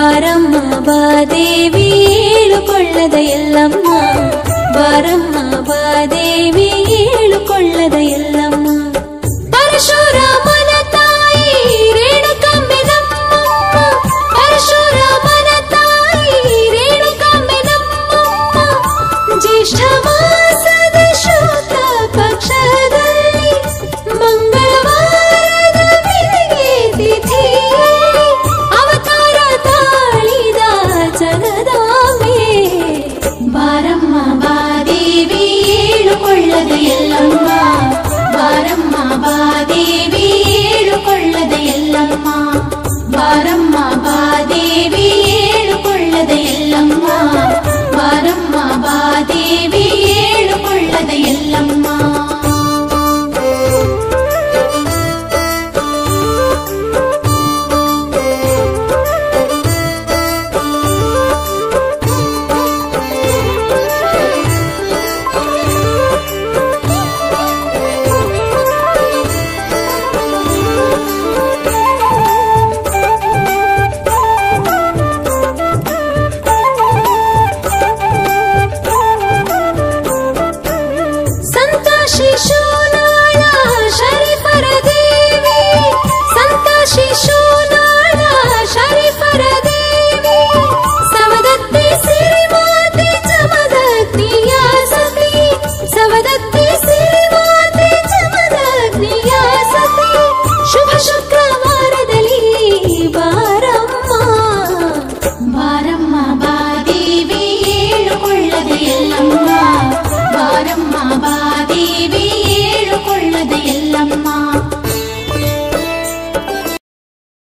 ಬಾರಮ್ಮ ಬಾದೇವಿ ಏಳುಕೊಳ್ಳದ ಎಲ್ಲಮ್ಮ, ಬಾರಮ್ಮ ಬಾದೇವಿ ಏಳುಕೊಳ್ಳದ ಎಲ್ಲಮ್ಮ. ಪರಶುರಾಮನ ತಾಯಿ ರೇಣುಕಮ್ಮೆ ನಮ್ಮಮ್ಮ, ಪರಶುರಾಮನ ತಾಯಿ ರೇಣುಕಮ್ಮೆ ನಮ್ಮಮ್ಮ. ಜ್ಯೇಷ್ಠ ಮಾಸದ ಶುಕ್ಲ ಪಕ್ಷದಲ್ಲಿ ಮಂಗಳವಾರದ ಬೆಳಗ್ಗೆ ತಿಥಿ ಅವತಾರ ತಾಳಿದ ಜಗದಾಂಬೆ. ಬಾರಮ್ಮ ಬಾದೇವಿ ಏಳುಕೊಳ್ಳದ ಎಲ್ಲಮ್ಮ, ಬಾರಮ್ಮ ಬಾದೇವಿ ಏಳುಕೊಳ್ಳದ ಎಲ್ಲಮ್ಮ, ಬಾರಮ್ಮ